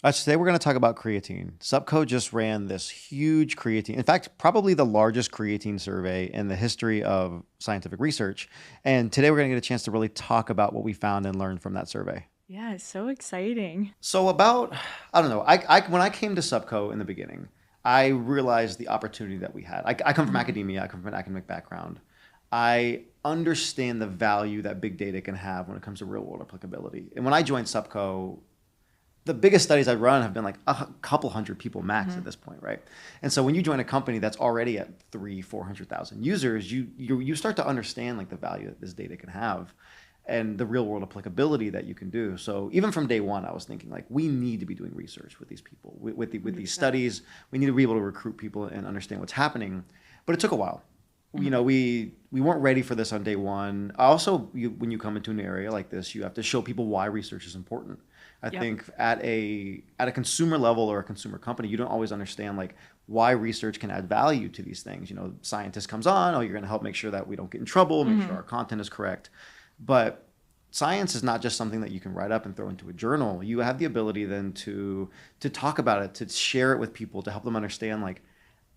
Today we're going to talk about creatine. Subco just ran this huge creatine, in fact, probably the largest creatine survey in the history of scientific research. And today we're going to get a chance to really talk about what we found and learned from that survey. Yeah, it's so exciting. So about, I don't know, when I came to Subco in the beginning, I realized the opportunity that we had. I come from Mhm. academia, I come from an academic background. I understand the value that big data can have when it comes to real world applicability. And when I joined Subco, the biggest studies I've run have been like a couple hundred people max at Mhm. this point, right? And so when you join a company that's already at 400,000 users, you start to understand like the value that this data can have and the real world applicability that you can do. So even from day one, I was thinking like we need to be doing research with these people, with these 100%. studies. We need to be able to recruit people and understand what's happening. But it took a while. You Mhm. know, we weren't ready for this on day one. Also, when you come into an area like this, you have to show people why research is important. I Yep. think at a consumer level or a consumer company, you don't always understand like why research can add value to these things. You know, scientist comes on, oh, you're going to help make sure that we don't get in trouble, make sure Mhm. our content is correct. But science is not just something that you can write up and throw into a journal. You have the ability then to talk about it, to share it with people, to help them understand like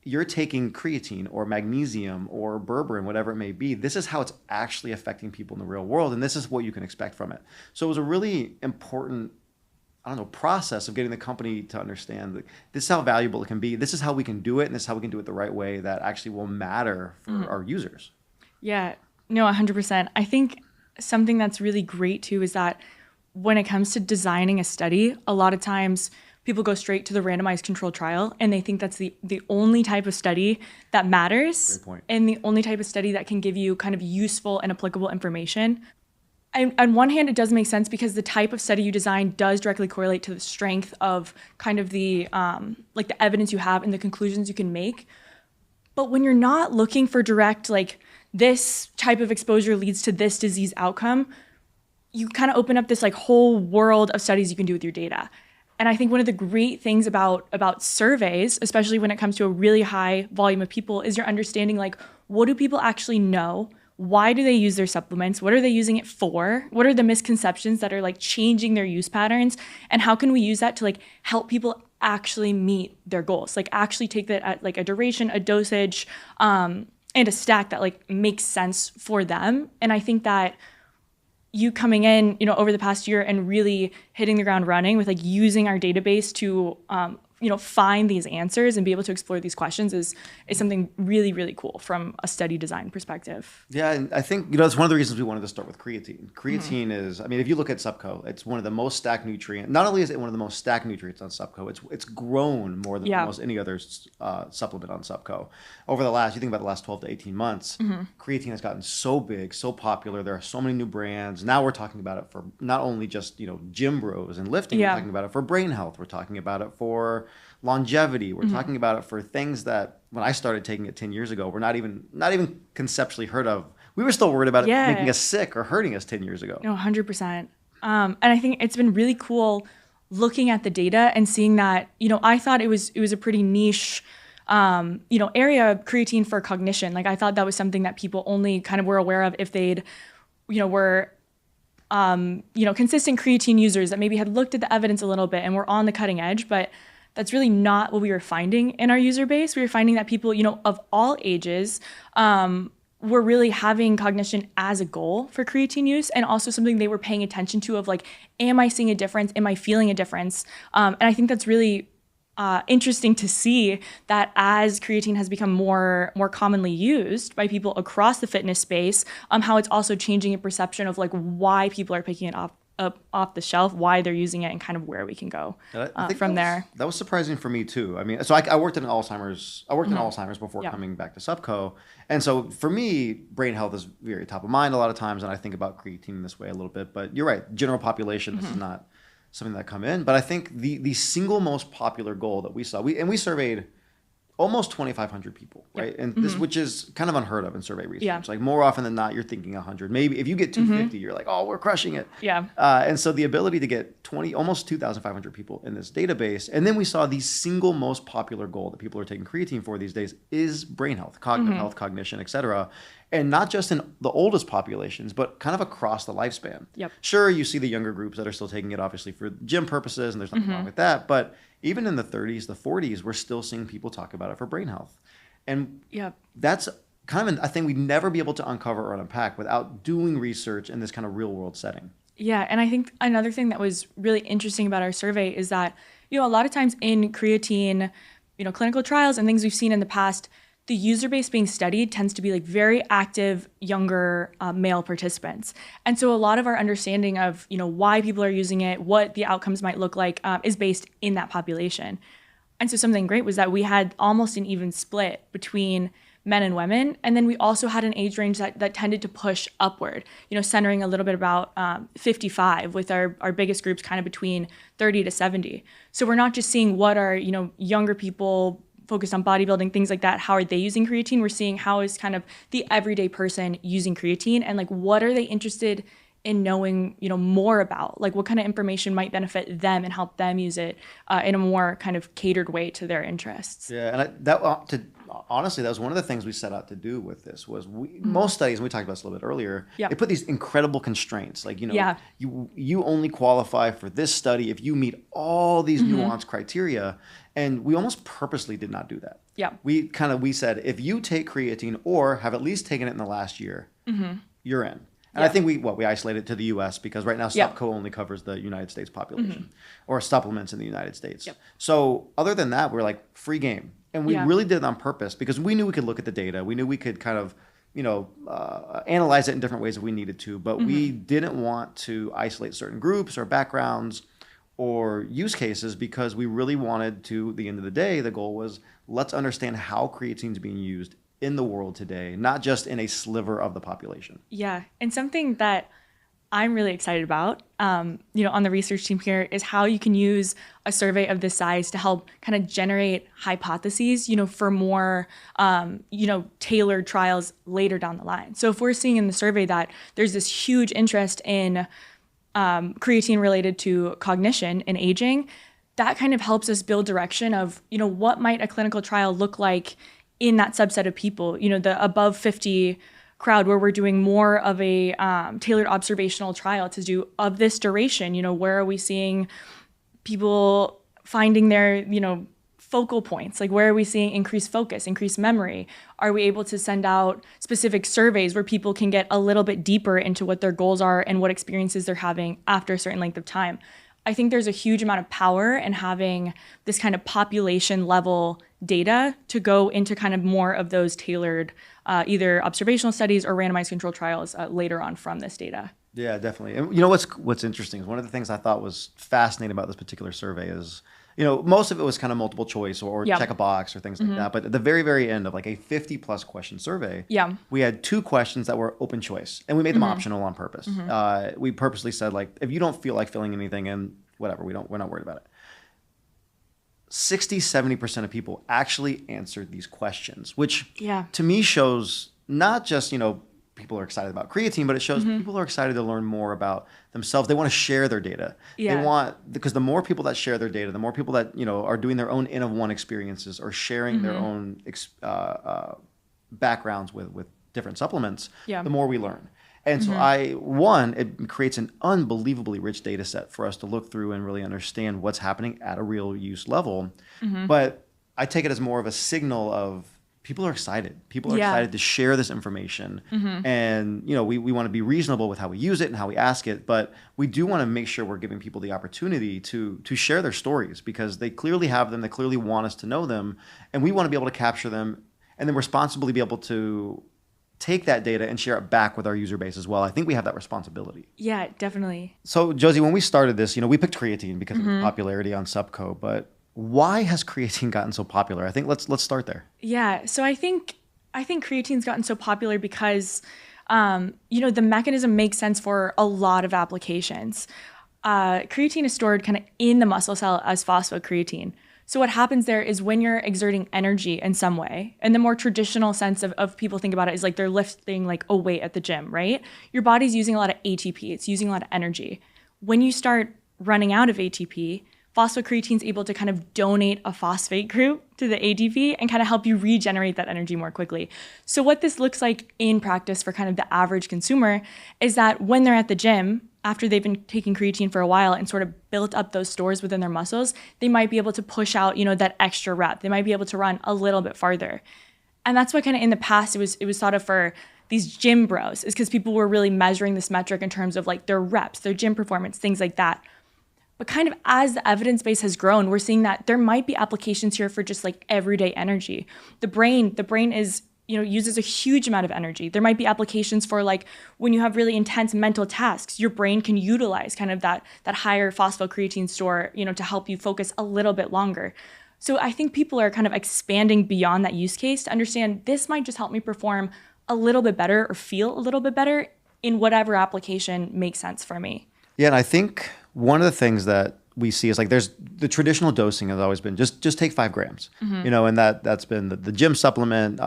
you're taking creatine or magnesium or berberine, whatever it may be. This is how it's actually affecting people in the real world, and this is what you can expect from it. So it was a really important, I don't know, process of getting the company to understand that this is how valuable it can be. This is how we can do it, and this is how we can do it the right way that actually will matter for Mhm. our users. Yeah, no, 100%. I think something that's really great too is that when it comes to designing a study, a lot of times people go straight to the randomized controlled trial and they think that's the only type of study that matters Great point. and the only type of study that can give you kind of useful and applicable information. And on one hand, it does make sense because the type of study you design does directly correlate to the strength of kind of the like the evidence you have and the conclusions you can make. But when you're not looking for direct, like this type of exposure leads to this disease outcome, you kind of open up this like whole world of studies you can do with your data. And I think one of the great things about surveys, especially when it comes to a really high volume of people, is your understanding like what do people actually know? Why do they use their supplements? What are they using it for? What are the misconceptions that are like changing their use patterns? And how can we use that to like help people actually meet their goals? Like actually take that at like a duration, a dosage, and a stack that like makes sense for them. And I think that you coming in, over the past year and really hitting the ground running with like using our database to, find these answers and be able to explore these questions is something really, really cool from a study design perspective. Yeah, and I think that's one of the reasons we wanted to start with creatine. Mhm. Creatine is, I mean, if you look at Subco, it's one of the most stacked nutrient. Not only is it one of the most stacked nutrients on Subco, it's grown more than Yeah. almost any other supplement on Subco. Over the last, you think about the last 12 to 18 months, Mhm. creatine has gotten so big, so popular. There are so many new brands. Now we're talking about it for not only just gym bros and lifting. We're Yeah. talking about it for brain health. We're talking about it for longevity. We're Mhm. talking about it for things that when I started taking it 10 years ago, were not even conceptually heard of. We were still worried about it making Yeah. us sick or hurting us 10 years ago. No, 100%. And I think it's been really cool looking at the data and seeing that, I thought it was a pretty niche, area creatine for cognition. Like I thought that was something that people only kind of were aware of if they'd, were consistent creatine users that maybe had looked at the evidence a little bit and were on the cutting edge, but that's really not what we were finding in our user base. We were finding that people, of all ages, were really having cognition as a goal for creatine use and also something they were paying attention to of like, am I seeing a difference? Am I feeling a difference? And I think that's really interesting to see that as creatine has become more commonly used by people across the fitness space, how it's also changing a perception of like why people are picking it up off the shelf, why they're using it, and kind of where we can go And I think from there. that was surprising for me too. I mean, so I worked in Alzheimer's. I worked in Mhm. Alzheimer's before Yeah. coming back to Subco, and so for me, brain health is very top of mind a lot of times, and I think about creatine this way a little bit. But you're right, general population, this is Mhm. not something that come in. But I think the single most popular goal that we saw, we surveyed almost 2,500 people, right? And this, which is kind of unheard of in survey research. Yeah. Like more often than not, you're thinking 100. Maybe if you get 250, you're like, oh, we're crushing it. Yeah. And so the ability to get almost 2,500 people in this database, and then we saw the single most popular goal that people are taking creatine for these days is brain health, cognitive health, cognition, et cetera. And not just in the oldest populations, but kind of across the lifespan. Yep. Sure, you see the younger groups that are still taking it, obviously, for gym purposes, and there's nothing wrong with that. But even in the 30s, the 40s, we're still seeing people talk about it for brain health. And that's kind of a thing we'd never be able to uncover or unpack without doing research in this kind of real world setting. Yeah, and I think another thing that was really interesting about our survey is that, a lot of times in creatine, clinical trials and things we've seen in the past, the user base being studied tends to be like very active, younger male participants. And so a lot of our understanding of, why people are using it, what the outcomes might look like is based in that population. And so something great was that we had almost an even split between men and women. And then we also had an age range that tended to push upward, centering a little bit about 55 with our biggest groups kind of between 30 to 70. So we're not just seeing what are, younger people focused on bodybuilding, things like that, how are they using creatine? We're seeing how is kind of the everyday person using creatine and like what are they interested in knowing, more about, like what kind of information might benefit them and help them use it in a more kind of catered way to their interests. Yeah, and honestly, that was one of the things we set out to do with this was most studies, and we talked about this a little bit earlier, they put these incredible constraints. Like, you only qualify for this study if you meet all these nuanced criteria. And we almost purposely did not do that. Yeah. We said, if you take creatine or have at least taken it in the last year, you're in. And I think we isolated it to the U.S. because right now SuppCo only covers the United States population or supplements in the United States. Yep. So other than that, we're like free game. And we really did it on purpose because we knew we could look at the data. We knew we could kind of, analyze it in different ways if we needed to. But we didn't want to isolate certain groups or backgrounds or use cases because we really wanted to, at the end of the day, the goal was let's understand how creatine is being used in the world today, not just in a sliver of the population. Yeah, and something that I'm really excited about, on the research team here is how you can use a survey of this size to help kind of generate hypotheses, for more, tailored trials later down the line. So if we're seeing in the survey that there's this huge interest in creatine related to cognition and aging, that kind of helps us build direction of, what might a clinical trial look like in that subset of people, the above 50 crowd where we're doing more of a tailored observational trial to do of this duration, where are we seeing people finding their, focal points? Like where are we seeing increased focus, increased memory? Are we able to send out specific surveys where people can get a little bit deeper into what their goals are and what experiences they're having after a certain length of time? I think there's a huge amount of power in having this kind of population level data to go into kind of more of those tailored either observational studies or randomized controlled trials later on from this data. Yeah, definitely. And what's interesting is one of the things I thought was fascinating about this particular survey is, most of it was kind of multiple choice or check a box or things like that. But at the very, very end of like a 50 plus question survey, we had 2 questions that were open choice and we made them optional on purpose. We purposely said like, if you don't feel like filling anything in, whatever, we're not worried about it. 60-70% of people actually answered these questions, which to me shows not just, people are excited about creatine, but it shows people are excited to learn more about themselves. They want to share their data. Because the more people that share their data, the more people that, are doing their own N of one experiences or sharing their own backgrounds with different supplements, the more we learn. And so it creates an unbelievably rich data set for us to look through and really understand what's happening at a real use level. But I take it as more of a signal of people are excited. People are excited to share this information. And, we want to be reasonable with how we use it and how we ask it. But we do want to make sure we're giving people the opportunity to share their stories because they clearly have them. They clearly want us to know them. And we want to be able to capture them and then responsibly be able to take that data and share it back with our user base as well. I think we have that responsibility. Yeah, definitely. So Josie, when we started this, we picked creatine because of its popularity on SuppCo, but why has creatine gotten so popular? I think let's start there. Yeah, so I think creatine's gotten so popular because the mechanism makes sense for a lot of applications. Creatine is stored kind of in the muscle cell as phosphocreatine. So what happens there is when you're exerting energy in some way, and the more traditional sense of people think about it is like they're lifting like a weight at the gym, right? Your body's using a lot of ATP. It's using a lot of energy. When you start running out of ATP, phosphocreatine is able to kind of donate a phosphate group to the ATP and kind of help you regenerate that energy more quickly. So what this looks like in practice for kind of the average consumer is that when they're at the gym, after they've been taking creatine for a while and sort of built up those stores within their muscles, they might be able to push out, that extra rep. They might be able to run a little bit farther. And that's why kind of in the past, it was thought of for these gym bros, is because people were really measuring this metric in terms of like their reps, their gym performance, things like that. But kind of as the evidence base has grown, we're seeing that there might be applications here for just like everyday energy. The brain is, uses a huge amount of energy. There might be applications for like when you have really intense mental tasks, your brain can utilize kind of that higher phosphocreatine store, to help you focus a little bit longer. So I think people are kind of expanding beyond that use case to understand this might just help me perform a little bit better or feel a little bit better in whatever application makes sense for me. Yeah, and I think one of the things that we see is like there's the traditional dosing has always been just take 5 grams, and that's been the gym supplement,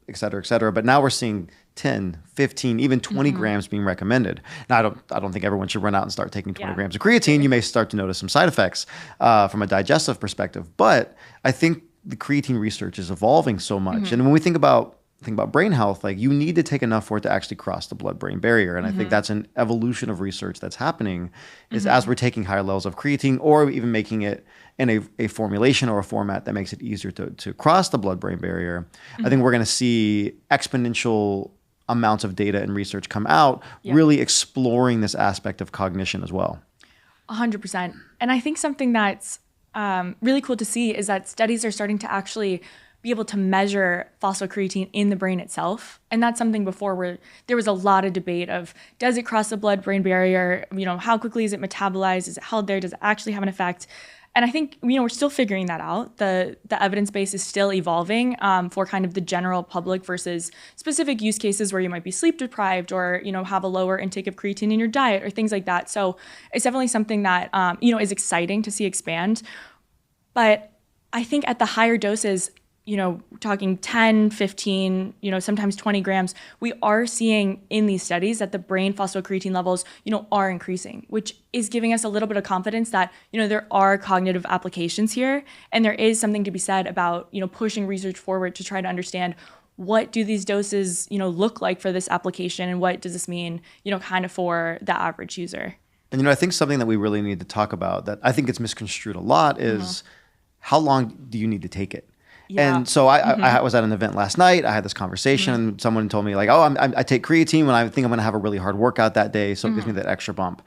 et cetera, et cetera. But now we're seeing 10, 15, even 20 grams being recommended. Now, I don't think everyone should run out and start taking 20 grams of creatine. You may start to notice some side effects from a digestive perspective. But I think the creatine research is evolving so much. And when we think about brain health, like you need to take enough for it to actually cross the blood-brain barrier. And I think that's an evolution of research that's happening is as we're taking higher levels of creatine or even making it in a formulation or a format that makes it easier to cross the blood-brain barrier, I think we're going to see exponential amounts of data and research come out, really exploring this aspect of cognition as well. 100%. And I think something that's really cool to see is that studies are starting to actually be able to measure phosphocreatine in the brain itself. And that's something before where there was a lot of debate of, does it cross the blood-brain barrier? How quickly is it metabolized? Is it held there? Does it actually have an effect? And I think, we're still figuring that out. The evidence base is still evolving for kind of the general public versus specific use cases where you might be sleep deprived or, have a lower intake of creatine in your diet or things like that. So it's definitely something that, is exciting to see expand. But I think at the higher doses, talking 10, 15, sometimes 20 grams, we are seeing in these studies that the brain phosphocreatine levels, are increasing, which is giving us a little bit of confidence that, there are cognitive applications here. And there is something to be said about, pushing research forward to try to understand what do these doses, look like for this application and what does this mean, kind of for the average user. And, I think something that we really need to talk about that I think it's misconstrued a lot is how long do you need to take it? Yeah. And so I was at an event last night. I had this conversation, and someone told me like, "Oh, I take creatine when I think I'm going to have a really hard workout that day, so it gives me that extra bump."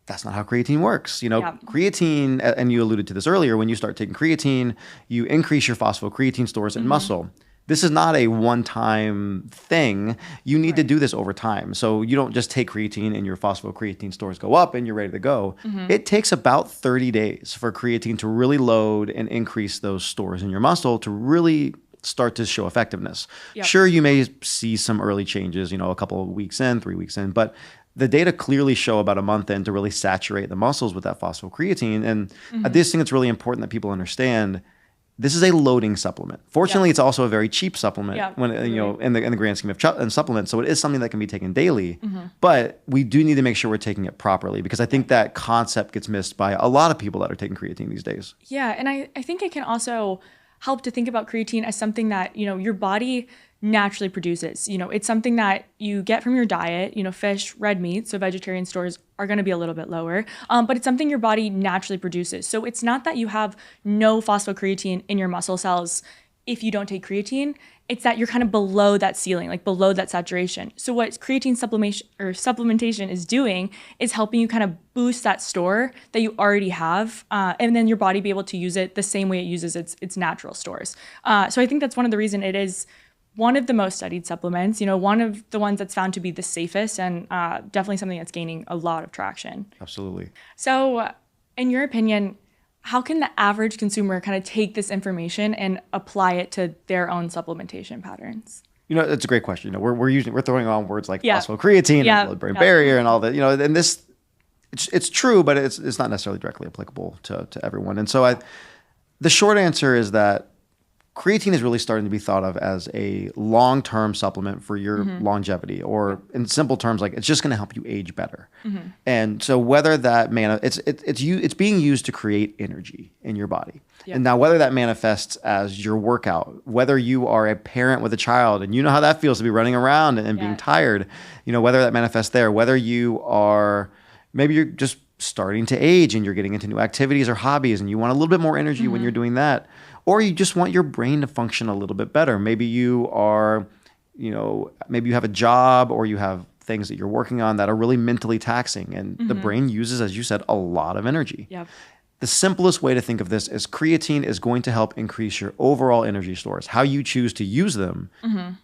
That's not how creatine works. Creatine, and you alluded to this earlier. When you start taking creatine, you increase your phosphocreatine stores in muscle. This is not a one-time thing. You need to do this over time. So you don't just take creatine and your phosphocreatine stores go up and you're ready to go. It takes about 30 days for creatine to really load and increase those stores in your muscle to really start to show effectiveness. Sure, you may see some early changes, a couple of weeks in, 3 weeks in, but the data clearly show about a month in to really saturate the muscles with that phosphocreatine. And I just think it's really important that people understand this is a loading supplement. Fortunately, it's also a very cheap supplement when in the grand scheme of supplements. So it is something that can be taken daily. But we do need to make sure we're taking it properly because I think that concept gets missed by a lot of people that are taking creatine these days. Yeah, and I think it can also help to think about creatine as something that your body naturally produces. It's something that you get from your diet, fish, red meat, so vegetarian stores are going to be a little bit lower, but it's something your body naturally produces. So it's not that you have no phosphocreatine in your muscle cells if you don't take creatine, it's that you're kind of below that ceiling, like below that saturation. So what creatine supplementation is doing is helping you kind of boost that store that you already have, and then your body be able to use it the same way it uses its natural stores. So I think that's one of the reasons it is one of the most studied supplements, one of the ones that's found to be the safest and definitely something that's gaining a lot of traction. Absolutely. So in your opinion, how can the average consumer kind of take this information and apply it to their own supplementation patterns? It's a great question. We're throwing on words like phosphocreatine and blood-brain barrier and all that. And this, it's true, but it's not necessarily directly applicable to everyone. And so the short answer is that creatine is really starting to be thought of as a long-term supplement for your longevity, or in simple terms, like it's just going to help you age better. And so whether that it's being used to create energy in your body. And now whether that manifests as your workout, whether you are a parent with a child and you know how that feels to be running around and being tired, whether that manifests there, whether you are, maybe you're just starting to age and you're getting into new activities or hobbies and you want a little bit more energy when you're doing that, or you just want your brain to function a little bit better. Maybe you are, maybe you have a job or you have things that you're working on that are really mentally taxing, and the brain uses, as you said, a lot of energy. The simplest way to think of this is creatine is going to help increase your overall energy stores. How you choose to use them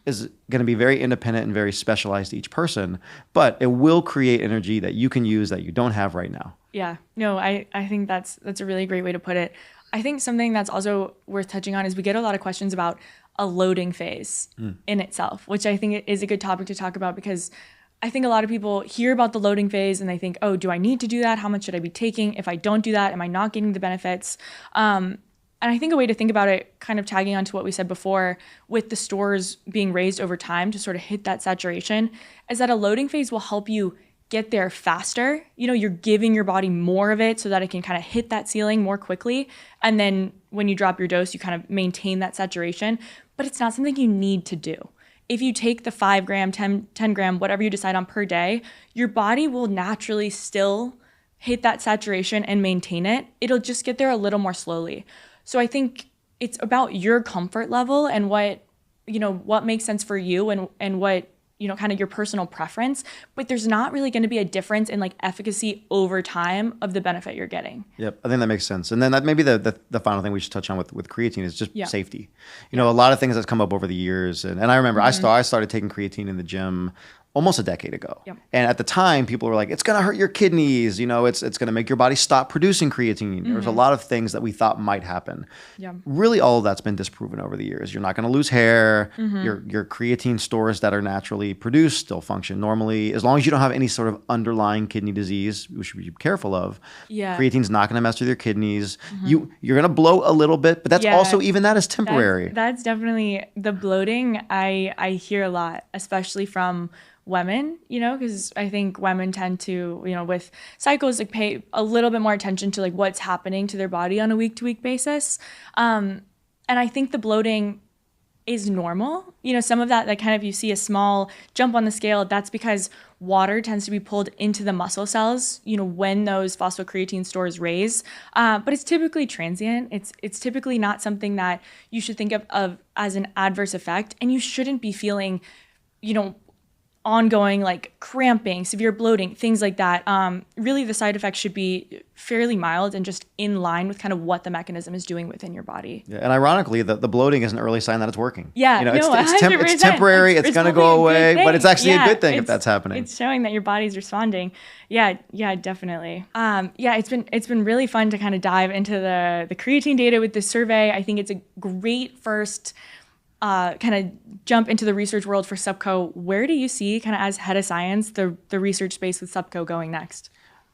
is going to be very independent and very specialized to each person, but it will create energy that you can use that you don't have right now. Yeah, no, I think that's a really great way to put it. I think something that's also worth touching on is we get a lot of questions about a loading phase in itself, which I think is a good topic to talk about, because I think a lot of people hear about the loading phase and they think, oh, do I need to do that? How much should I be taking? If I don't do that, am I not getting the benefits? And I think a way to think about it, kind of tagging on to what we said before, with the stores being raised over time to sort of hit that saturation, is that a loading phase will help you get there faster. You're giving your body more of it so that it can kind of hit that ceiling more quickly. And then when you drop your dose, you kind of maintain that saturation. But it's not something you need to do. If you take the 5 gram, 10 gram, whatever you decide on per day, your body will naturally still hit that saturation and maintain it. It'll just get there a little more slowly. So I think it's about your comfort level and what makes sense for you and what, kind of your personal preference, but there's not really going to be a difference in like efficacy over time of the benefit you're getting. Yep. I think that makes sense. And then that maybe the final thing we should touch on with creatine is just safety. A lot of things that's come up over the years. And I remember I started taking creatine in the gym almost a decade ago. And at the time, people were like, it's going to hurt your kidneys. It's going to make your body stop producing creatine. There's a lot of things that we thought might happen. Really, all of that's been disproven over the years. You're not going to lose hair. Your creatine stores that are naturally produced still function normally. As long as you don't have any sort of underlying kidney disease, which should be careful of, creatine's not going to mess with your kidneys. You're going to bloat a little bit, but that's also, even that is temporary. That's definitely the bloating. I hear a lot, especially from women, because I think women tend to, with cycles, like pay a little bit more attention to like what's happening to their body on a week-to-week basis. And I think the bloating is normal. Some of that, like kind of you see a small jump on the scale, that's because water tends to be pulled into the muscle cells, when those phosphocreatine stores raise. But it's typically transient. It's typically not something that you should think of as an adverse effect, and you shouldn't be feeling, ongoing like cramping, severe bloating, things like that. Really the side effects should be fairly mild and just in line with kind of what the mechanism is doing within your body. Yeah, and ironically, the bloating is an early sign that it's working. Yeah, it's temporary, it's going to go away, but it's actually a good thing if that's happening. It's showing that your body's responding. Yeah, definitely. It's been really fun to kind of dive into the creatine data with this survey. I think it's a great first kind of jump into the research world for Subco. Where do you see, kind of as head of science, the research space with Subco going next?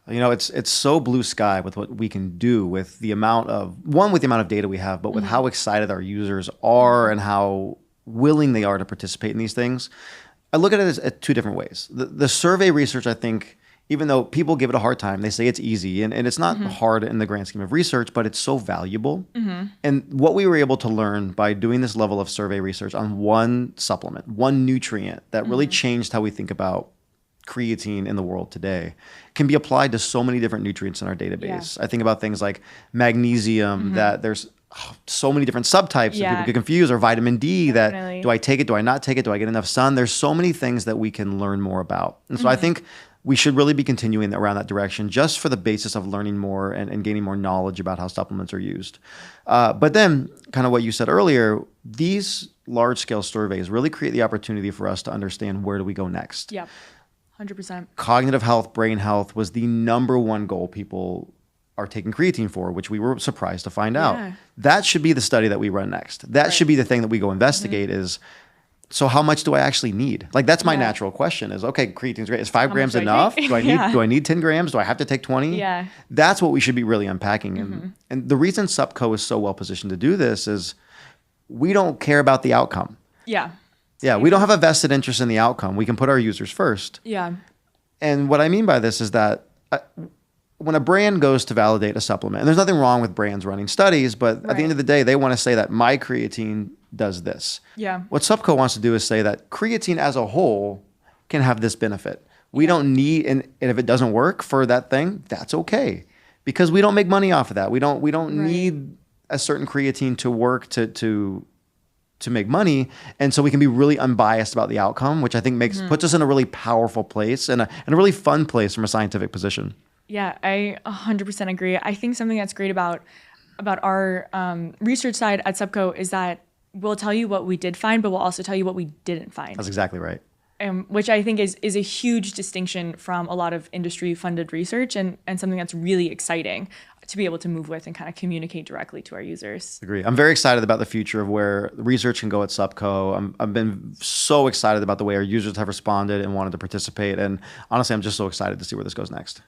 It's so blue sky with what we can do with the amount of data we have, but with how excited our users are and how willing they are to participate in these things. I look at it as two different ways. The survey research, I think, even though people give it a hard time, they say it's easy, and it's not hard in the grand scheme of research, but it's so valuable. And what we were able to learn by doing this level of survey research on one supplement, one nutrient that really changed how we think about creatine in the world today, can be applied to so many different nutrients in our database. I think about things like magnesium, that there's so many different subtypes that people get confused, or vitamin D, that do I take it, do I not take it, do I get enough sun? There's so many things that we can learn more about. And so I think we should really be continuing around that direction, just for the basis of learning more and gaining more knowledge about how supplements are used. But then, kind of what you said earlier, these large-scale surveys really create the opportunity for us to understand, where do we go next? Yeah, 100%. Cognitive health, brain health was the number one goal people are taking creatine for, which we were surprised to find out. That should be the study that we run next. That should be the thing that we go investigate, is so how much do I actually need? Like, that's my Yeah. natural question is, okay, creatine's great. Is 5 How grams much do I enough? take? Do I need 10 grams? Do I have to take 20? Yeah. That's what we should be really unpacking. And the reason Suppco is so well positioned to do this is we don't care about the outcome. Yeah. Yeah, we don't have a vested interest in the outcome. We can put our users first. Yeah. And what I mean by this is that when a brand goes to validate a supplement, and there's nothing wrong with brands running studies, but at the end of the day, they want to say that my creatine does this. Yeah. What Subco wants to do is say that creatine as a whole can have this benefit. We don't need, and if it doesn't work for that thing, that's okay, because we don't make money off of that. We don't need a certain creatine to work to make money, and so we can be really unbiased about the outcome, which I think puts us in a really powerful place and a really fun place from a scientific position. Yeah, I 100% agree. I think something that's great about our research side at Subco is that we'll tell you what we did find, but we'll also tell you what we didn't find. That's exactly right. Which I think is a huge distinction from a lot of industry-funded research and something that's really exciting to be able to move with and kind of communicate directly to our users. Agree. I'm very excited about the future of where research can go at Subco. I've been so excited about the way our users have responded and wanted to participate. And honestly, I'm just so excited to see where this goes next.